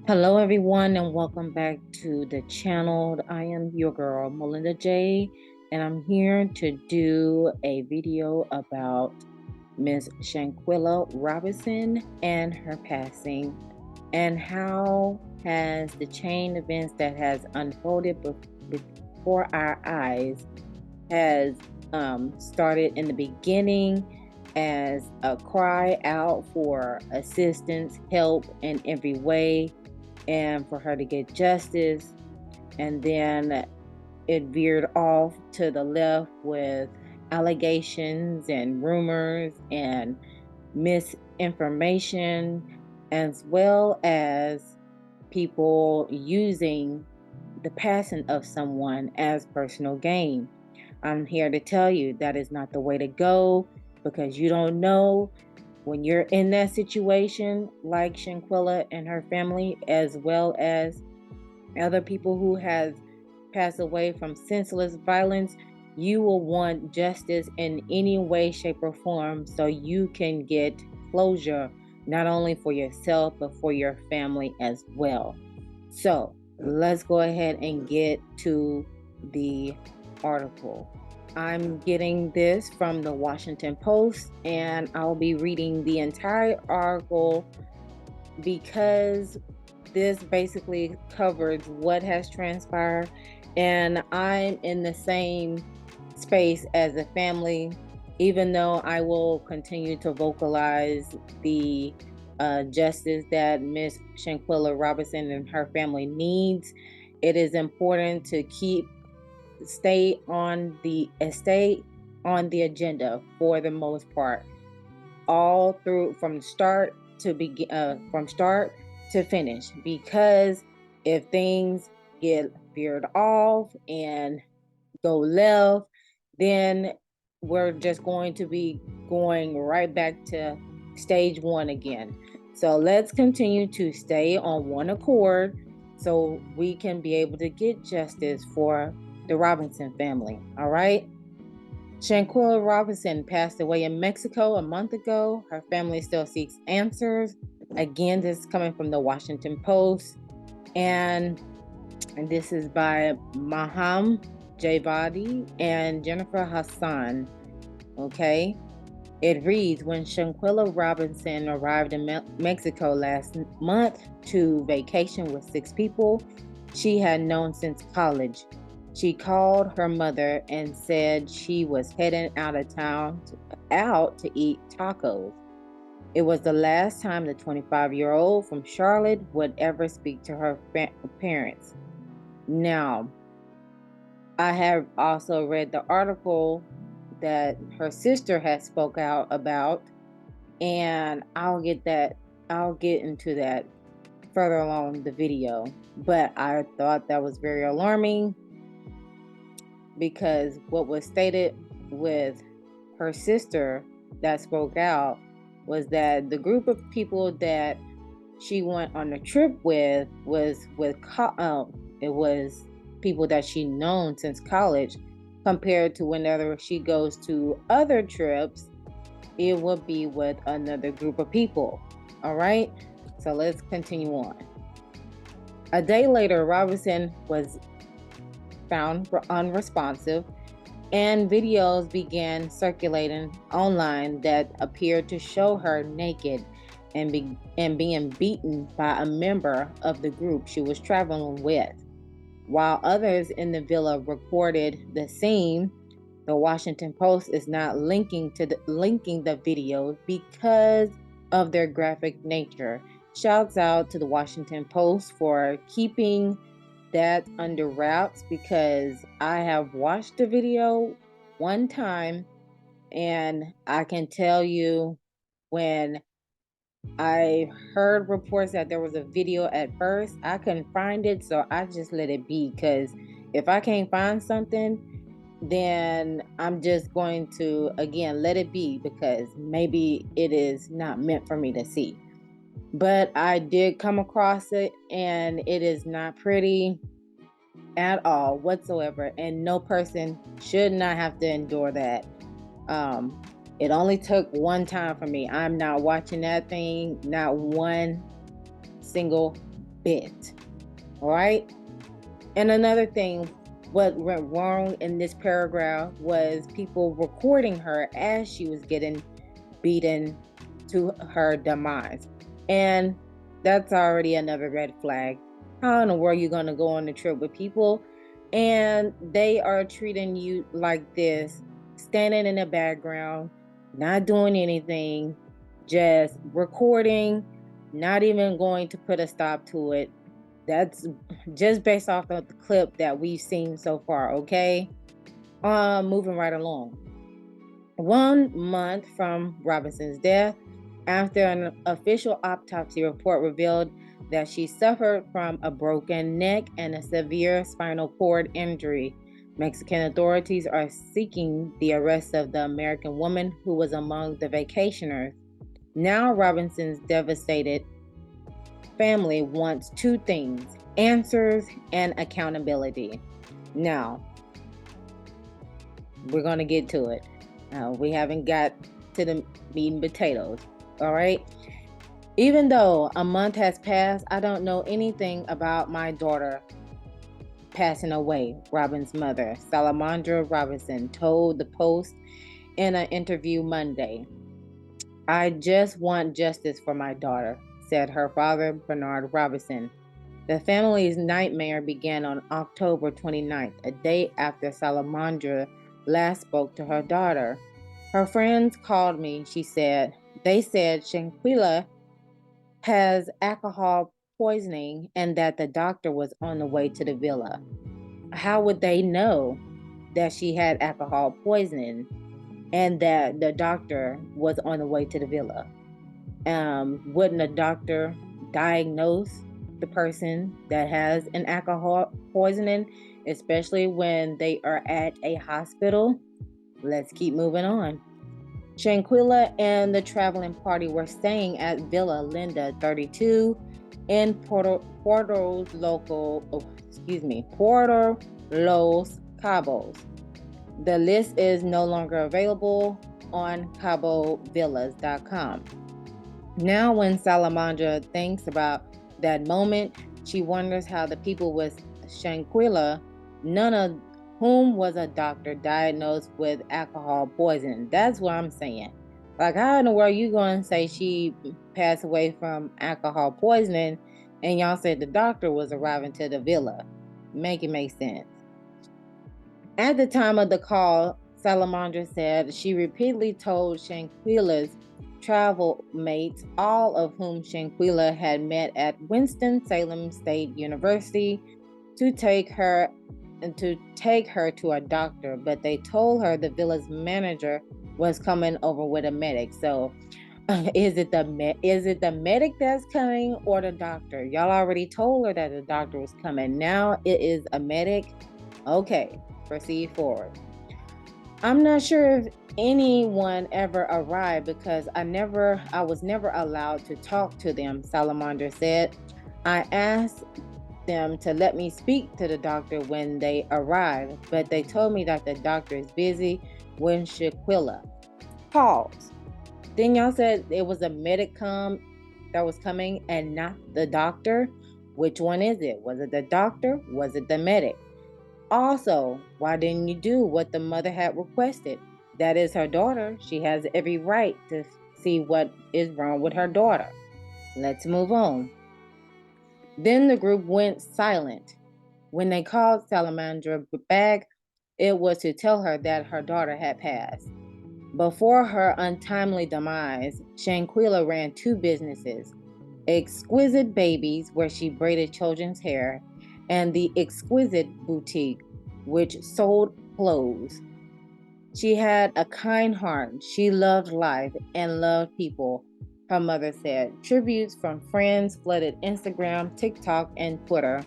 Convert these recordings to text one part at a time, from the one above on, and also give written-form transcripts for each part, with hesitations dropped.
Hello, everyone, and welcome back to the channel. I am your girl, Molinda Jae, and I'm here to do a video about Miss Shanquella Robinson and her passing, and how has the chain events that has unfolded before our eyes has started in the beginning as a cry out for assistance, help in every way, and for her to get justice. And then it veered off to the left with allegations and rumors and misinformation, as well as people using the passing of someone as personal gain. I'm here to tell you that is not the way to go, because you don't know when you're in that situation, like Shanquella and her family, as well as other people who have passed away from senseless violence. You will want justice in any way, shape, or form so you can get closure, not only for yourself, but for your family as well. So let's go ahead and get to the article. I'm getting this from the Washington Post, and I'll be reading the entire article because this basically covers what has transpired, and I'm in the same space as the family, even though I will continue to vocalize the justice that Miss Shanquella Robinson and her family needs. It is important to stay on the agenda for the most part, all through from start to finish, because if things get veered off and go left, then we're just going to be going right back to stage one again. So let's continue to stay on one accord so we can be able to get justice for the Robinson family. All right. Shanquella Robinson passed away in Mexico a month ago. Her family still seeks answers. Again, this is coming from the Washington Post, and this is by Maham Javadi and Jennifer Hassan. Okay. It reads, when Shanquella Robinson arrived in Mexico last month to vacation with 6 people she had known since college, she called her mother and said she was heading out of town out to eat tacos. It was the last time the 25-year-old from Charlotte would ever speak to her parents. Now, I have also read the article that her sister had spoke out about, and I'll get into that further along the video. But I thought that was very alarming, because what was stated with her sister that spoke out was that the group of people that she went on a trip with was it was people that she known since college, compared to whenever she goes to other trips, it would be with another group of people. All right, so let's continue on. A day later, Robinson was found unresponsive, and videos began circulating online that appeared to show her naked and being beaten by a member of the group she was traveling with. While others in the villa reported the scene, the Washington Post is not linking the videos because of their graphic nature. Shouts out to the Washington Post for keeping that under wraps, because I have watched the video one time, and I can tell you, when I heard reports that there was a video at first, I couldn't find it, so I just let it be, because if I can't find something, then I'm just going to again let it be, because maybe it is not meant for me to see. But I did come across it, and it is not pretty at all whatsoever, and no person should not have to endure that. It only took one time for me. I'm not watching that thing not one single bit. All right. And another thing, what went wrong in this paragraph was people recording her as she was getting beaten to her demise. And that's already another red flag. How in the world are you going to go on a trip with people and they are treating you like this, standing in the background, not doing anything, just recording, not even going to put a stop to it? That's just based off of the clip that we've seen so far, okay? Moving right along. 1 month from Robinson's death, after an official autopsy report revealed that she suffered from a broken neck and a severe spinal cord injury, Mexican authorities are seeking the arrest of the American woman who was among the vacationers. Now Robinson's devastated family wants two things: answers and accountability. Now, we're going to get to it. We haven't got to the meat and potatoes, all right? Even though a month has passed, I don't know anything about my daughter passing away, Robin's mother, Salamandra Robinson, told the Post in an interview Monday. I just want justice for my daughter, said her father, Bernard Robinson. The family's nightmare began on October 29th, a day after Salamandra last spoke to her daughter. Her friends called me, she said. They said Shanquella has alcohol poisoning and that the doctor was on the way to the villa. How would they know that she had alcohol poisoning and that the doctor was on the way to the villa? Wouldn't a doctor diagnose the person that has an alcohol poisoning, especially when they are at a hospital? Let's keep moving on. Shanquella and the traveling party were staying at Villa Linda 32 in Puerto Los Cabos. The list is no longer available on CaboVillas.com. Now, when Salamandra thinks about that moment, she wonders how the people with Shanquella, none of whom was a doctor, diagnosed with alcohol poisoning. That's what I'm saying. Like, how in the world are you going to say she passed away from alcohol poisoning and y'all said the doctor was arriving to the villa? Make it make sense. At the time of the call, Salamandra said she repeatedly told Shanquella's travel mates, all of whom Shanquella had met at Winston-Salem State University, to take her to a doctor, but they told her the villa's manager was coming over with a medic. So is it the medic that's coming or the doctor? Y'all already told her that the doctor was coming. Now it is a medic. Okay, proceed forward. I'm not sure if anyone ever arrived because I was never allowed to talk to them, Salamandra said. I asked them to let me speak to the doctor when they arrived, but they told me that the doctor is busy when Shanquella. Pause. Then y'all said it was a medic that was coming and not the doctor. Which one is it? Was it the doctor? Was it the medic? Also, why didn't you do what the mother had requested? That is her daughter. She has every right to see what is wrong with her daughter. Let's move on. Then the group went silent. When they called Salamandra back, it was to tell her that her daughter had passed. Before her untimely demise, Shanquella ran two businesses: Exquisite Babies, where she braided children's hair, and the Exquisite Boutique, which sold clothes. She had a kind heart. She loved life and loved people, her mother said. Tributes from friends flooded Instagram, TikTok, and Twitter.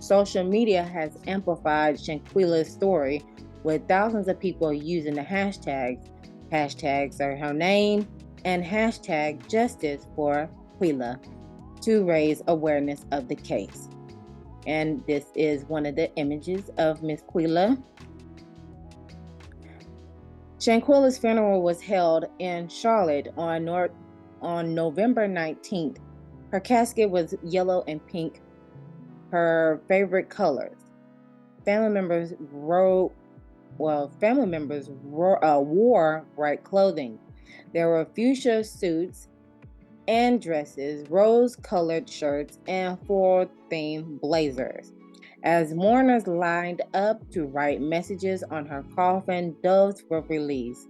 Social media has amplified Shanquella's story, with thousands of people using the hashtags. Hashtags are her name and hashtag justice for Quilla to raise awareness of the case. And this is one of the images of Miss Quilla. Shanquella's funeral was held in Charlotte on November 19th. Her casket was yellow and pink her favorite colors. Family members wore bright clothing. There were fuchsia suits and dresses, rose-colored shirts, and fall-themed blazers. As mourners lined up to write messages on her coffin, doves were released.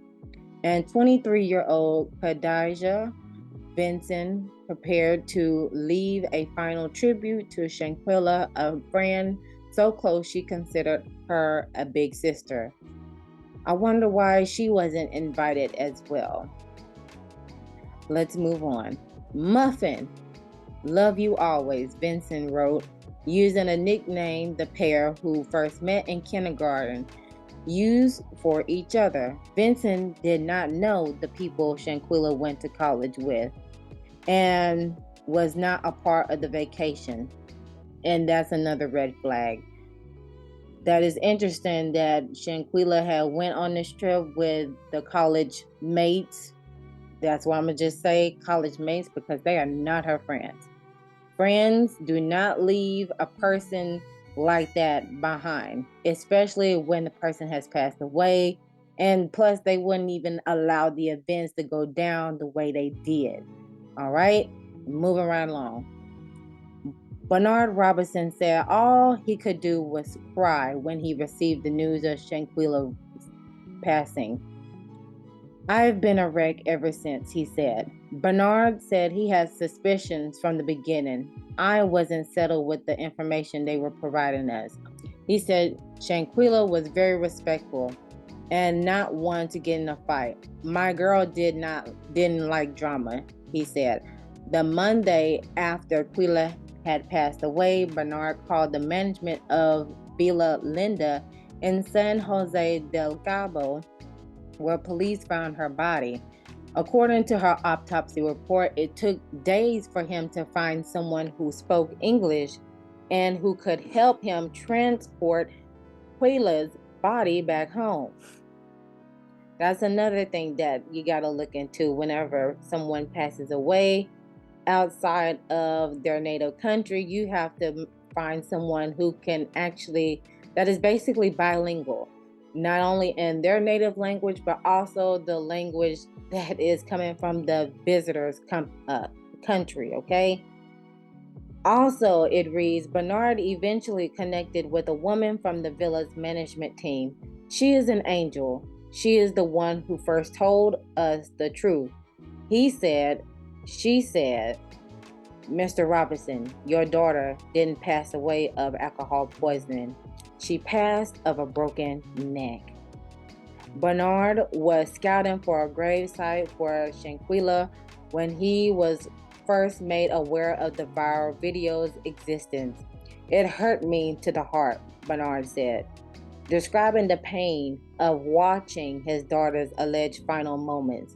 And 23-year-old Khadijah Benson prepared to leave a final tribute to Shanquella, a friend so close she considered her a big sister. I wonder why she wasn't invited as well. Let's move on. Muffin, love you always, Benson wrote, using a nickname the pair who first met in kindergarten used for each other. Benson did not know the people Shanquella went to college with and was not a part of the vacation. And that's another red flag. That is interesting that Shanquella had went on this trip with the college mates. That's why I'm going to just say college mates, because they are not her friends. Friends do not leave a person like that behind, especially when the person has passed away. And plus, they wouldn't even allow the events to go down the way they did. All right, moving right along. Bernard Robinson said all he could do was cry when he received the news of Shanquella's passing. I've been a wreck ever since, he said. Bernard said he had suspicions from the beginning. I wasn't settled with the information they were providing us. He said Shanquella was very respectful and not one to get in a fight. My girl didn't like drama, he said. The Monday after Quilla had passed away, Bernard called the management of Villa Linda in San Jose del Cabo, where police found her body. According to her autopsy report, it took days for him to find someone who spoke English and who could help him transport Quilla's body back home. That's another thing that you got to look into whenever someone passes away outside of their native country. You have to find someone who can that is basically bilingual, not only in their native language, but also the language that is coming from the visitor's country, okay? Also, it reads, Bernard eventually connected with a woman from the villa's management team. She is an angel. She is the one who first told us the truth. She said, Mr. Robinson, your daughter didn't pass away of alcohol poisoning. She passed of a broken neck. Bernard was scouting for a gravesite for Shanquella when he was first made aware of the viral video's existence. It hurt me to the heart, Bernard said, describing the pain of watching his daughter's alleged final moments.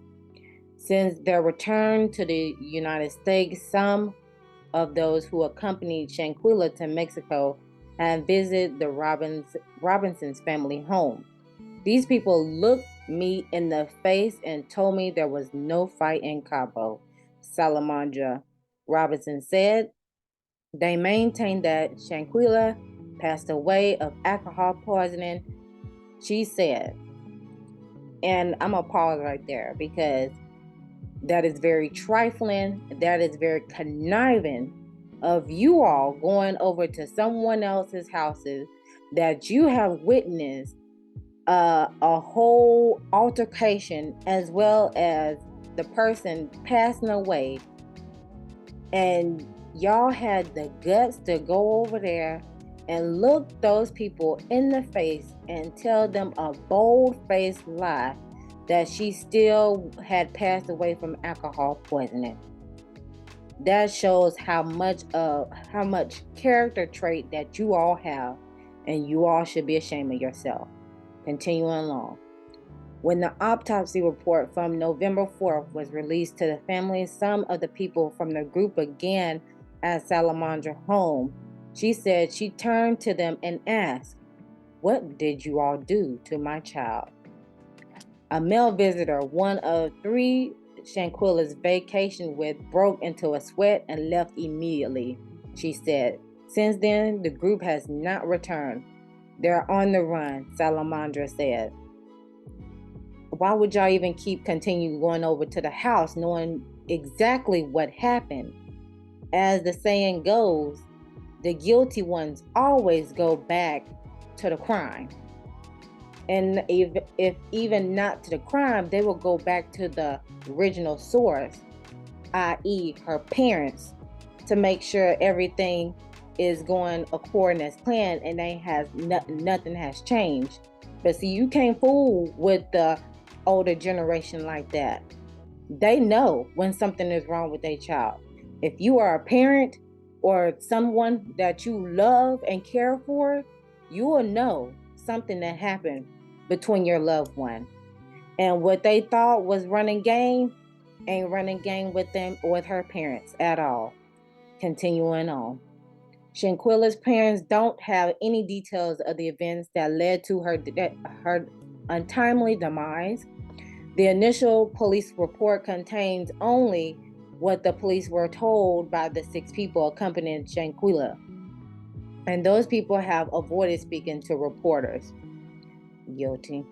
Since their return to the United States, some of those who accompanied Shanquella to Mexico and visited the Robinson's family home. These people looked me in the face and told me there was no fight in Cabo, Salamandra Robinson said. They maintained that Shanquella passed away of alcohol poisoning, she said. And I'm going to pause right there because that is very trifling. That is very conniving of you all going over to someone else's houses that you have witnessed a whole altercation as well as the person passing away, and y'all had the guts to go over there and look those people in the face and tell them a bold-faced lie that she still had passed away from alcohol poisoning. That shows how much character trait that you all have, and you all should be ashamed of yourself. Continuing along. When the autopsy report from November 4th was released to the family, some of the people from the group again at Salamandra's home, she said she turned to them and asked, "What did you all do to my child?" A male visitor, one of three Shanquella's vacation with, broke into a sweat and left immediately, she said, Since then, the group has not returned. They're on the run, Salamandra said. Why would y'all even continue going over to the house knowing exactly what happened? As the saying goes, the guilty ones always go back to the crime. And if even not to the crime, they will go back to the original source, i.e. her parents, to make sure everything is going according as planned and nothing has changed. But see, you can't fool with the older generation like that. They know when something is wrong with their child. If you are a parent or someone that you love and care for, you will know something that happened between your loved one. And what they thought was running game ain't running game with them or with her parents at all. Continuing on. Shanquella's parents don't have any details of the events that led to her untimely demise. The initial police report contains only what the police were told by the 6 people accompanying Shanquella. And those people have avoided speaking to reporters. Guilty.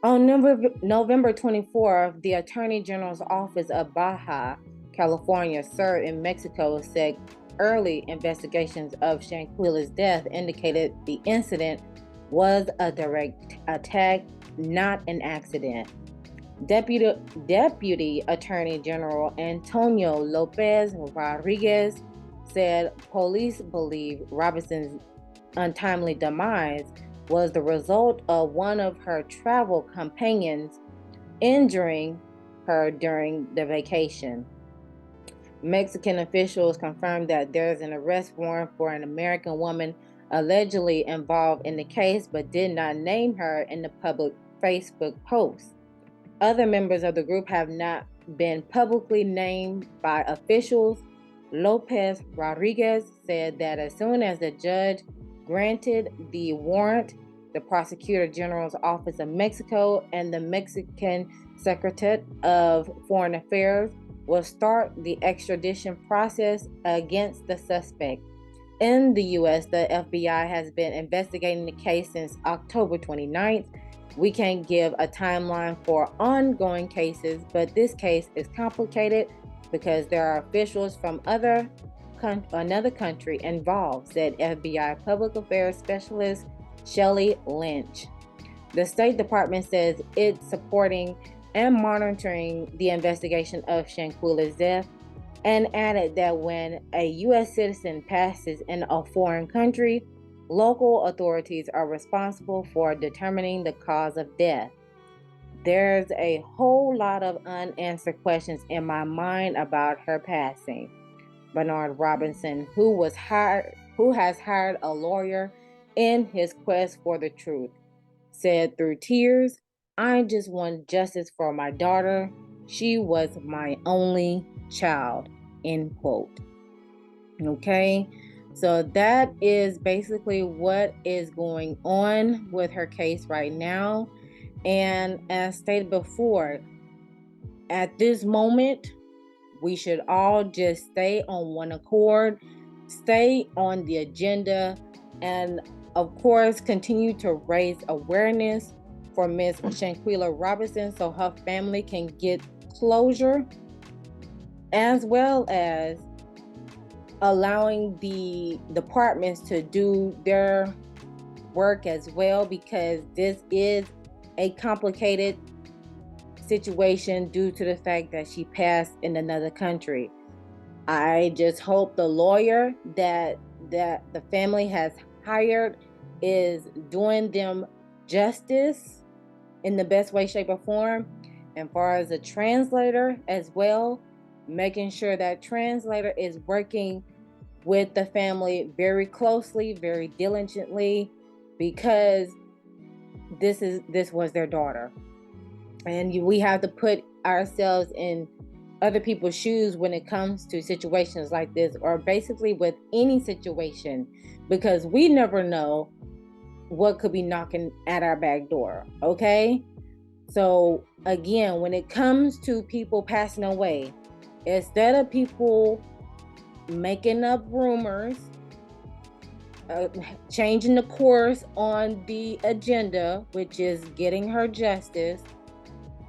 On November 24th, the Attorney General's office of Baja, California, served in Mexico, said early investigations of Shanquella's death indicated the incident was a direct attack, not an accident. Deputy Attorney General Antonio Lopez Rodriguez said police believe Robinson's untimely demise was the result of one of her travel companions injuring her during the vacation. Mexican officials confirmed that there's an arrest warrant for an American woman allegedly involved in the case, but did not name her in the public Facebook post. Other members of the group have not been publicly named by officials. Lopez Rodriguez said that as soon as the judge granted the warrant, the Prosecutor General's Office of Mexico and the Mexican Secretariat of Foreign Affairs will start the extradition process against the suspect. In the U.S., the FBI has been investigating the case since October 29th. We can't give a timeline for ongoing cases, but this case is complicated because there are officials from another country involved, said FBI Public Affairs Specialist Shelley Lynch. The State Department says it's supporting and monitoring the investigation of Shanquella's death, and added that when a U.S. citizen passes in a foreign country, local authorities are responsible for determining the cause of death. There's a whole lot of unanswered questions in my mind about her passing. Bernard Robinson, who has hired a lawyer in his quest for the truth, said through tears, "I just want justice for my daughter. She was my only child," end quote. Okay, so that is basically what is going on with her case right now. And as stated before, at this moment, we should all just stay on one accord, stay on the agenda, and of course, continue to raise awareness for Miss Shanquella Robinson so her family can get closure, as well as allowing the departments to do their work as well, because this is a complicated situation due to the fact that she passed in another country. I just hope the lawyer that the family has hired is doing them justice in the best way, shape, or form. And far as a translator as well, making sure that translator is working with the family very closely, very diligently, because this was their daughter. And we have to put ourselves in other people's shoes when it comes to situations like this, or basically with any situation, because we never know what could be knocking at our back door. Okay, so again, when it comes to people passing away, instead of people making up rumors, changing the course on the agenda, which is getting her justice,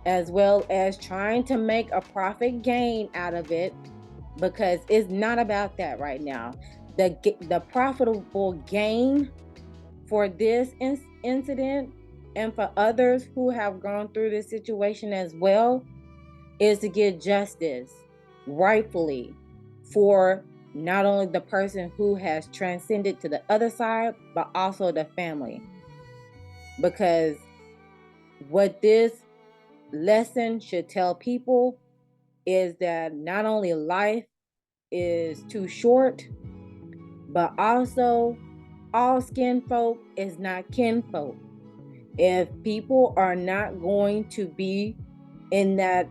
as well as trying to make a profit gain out of it, because it's not about that right now. The profitable gain for this incident and for others who have gone through this situation as well is to get justice rightfully for not only the person who has transcended to the other side, but also the family. Because what this lesson should tell people is that not only life is too short, but also all skin folk is not kinfolk. If people are not going to be in that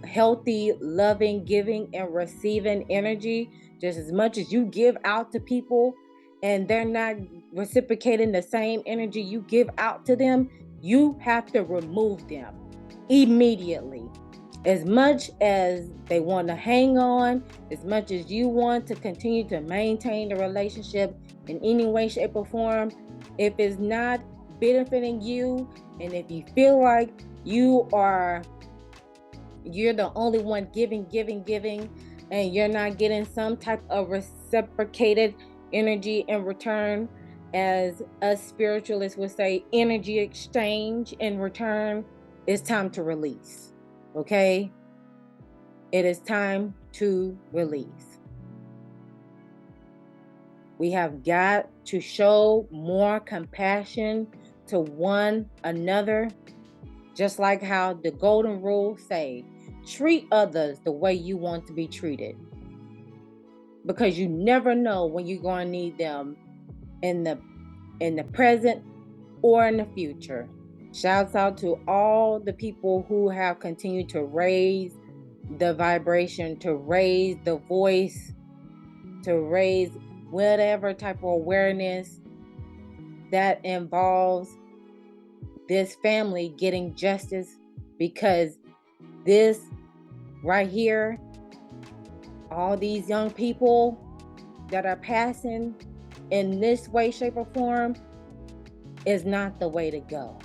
healthy, loving, giving, and receiving energy, just as much as you give out to people and they're not reciprocating the same energy you give out to them, you have to remove them immediately. As much as they want to hang on, as much as you want to continue to maintain the relationship in any way, shape, or form, if it's not benefiting you, and if you feel like you're the only one giving, and you're not getting some type of reciprocated energy in return, as us spiritualists would say, energy exchange in return, it's time to release. Okay? It is time to release. We have got to show more compassion to one another, just like how the golden rule say, treat others the way you want to be treated. Because you never know when you're going to need them in the present or in the future. Shouts out to all the people who have continued to raise the vibration, to raise the voice, to raise whatever type of awareness that involves this family getting justice, because this right here, all these young people that are passing in this way, shape, or form is not the way to go.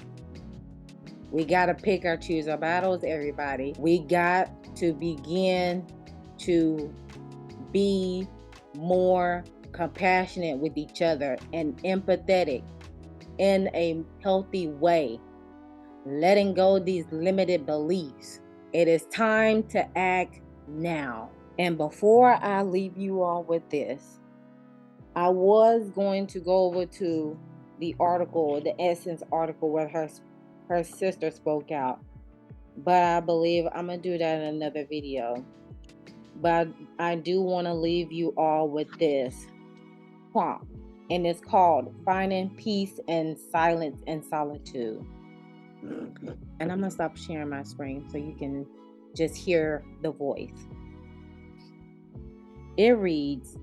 We got to pick or choose our battles, everybody. We got to begin to be more compassionate with each other and empathetic in a healthy way, letting go of these limited beliefs. It is time to act now. And before I leave you all with this, I was going to go over to the article, the Essence article, where her sister spoke out, but I believe I'm gonna do that in another video. But I do want to leave you all with this prompt, and it's called Finding Peace in Silence and Solitude. And I'm gonna stop sharing my screen so you can just hear the voice. It reads,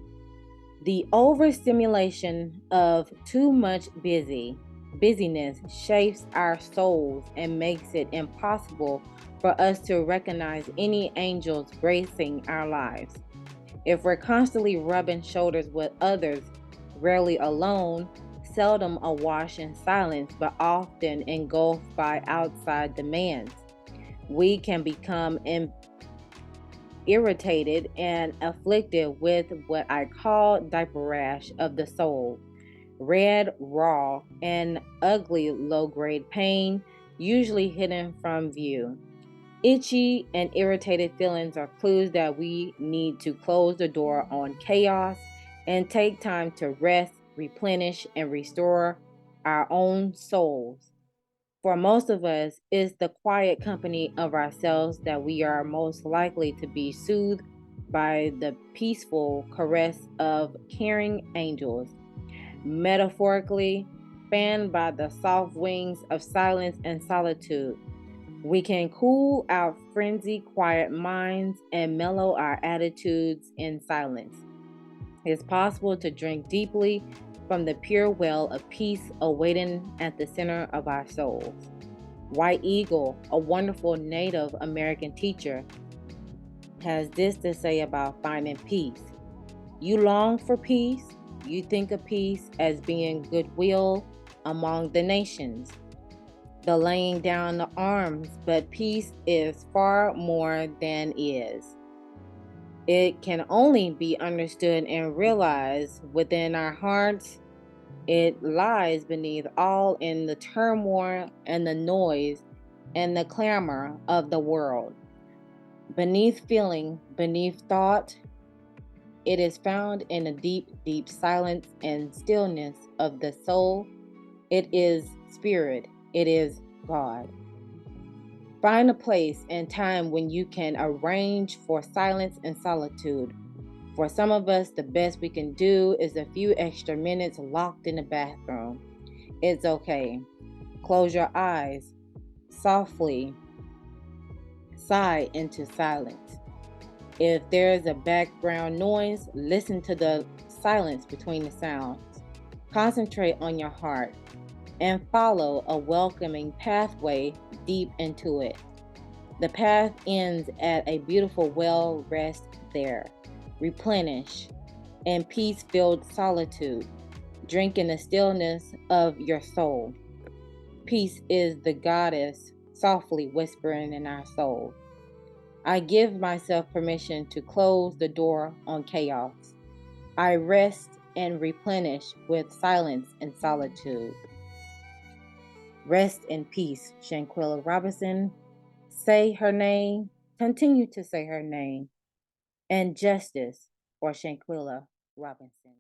the overstimulation of too much busyness shapes our souls and makes it impossible for us to recognize any angels gracing our lives. If we're constantly rubbing shoulders with others, rarely alone, seldom awash in silence, but often engulfed by outside demands, we can become irritated and afflicted with what I call diaper rash of the soul. Red, raw, and ugly low-grade pain, usually hidden from view. Itchy and irritated feelings are clues that we need to close the door on chaos and take time to rest, replenish, and restore our own souls. For most of us, it's the quiet company of ourselves that we are most likely to be soothed by the peaceful caress of caring angels. Metaphorically, fanned by the soft wings of silence and solitude, we can cool our frenzied, quiet minds and mellow our attitudes in silence. It's possible to drink deeply from the pure well of peace awaiting at the center of our souls. White Eagle, a wonderful Native American teacher, has this to say about finding peace. You long for peace. You think of peace as being goodwill among the nations, the laying down the arms, but peace is far more than is. It can only be understood and realized within our hearts. It lies beneath all in the turmoil and the noise and the clamor of the world. Beneath feeling, beneath thought, it is found in the deep, deep silence and stillness of the soul. It is spirit. It is God. Find a place and time when you can arrange for silence and solitude. For some of us, the best we can do is a few extra minutes locked in the bathroom. It's okay. Close your eyes, softly sigh into silence. If there's a background noise, listen to the silence between the sounds. Concentrate on your heart and follow a welcoming pathway deep into it. The path ends at a beautiful well. Rest there. Replenish in peace filled solitude. Drink in the stillness of your soul. Peace is the goddess softly whispering in our soul. I give myself permission to close the door on chaos. I rest and replenish with silence and solitude. Rest in peace, Shanquella Robinson. Say her name, continue to say her name, and justice for Shanquella Robinson.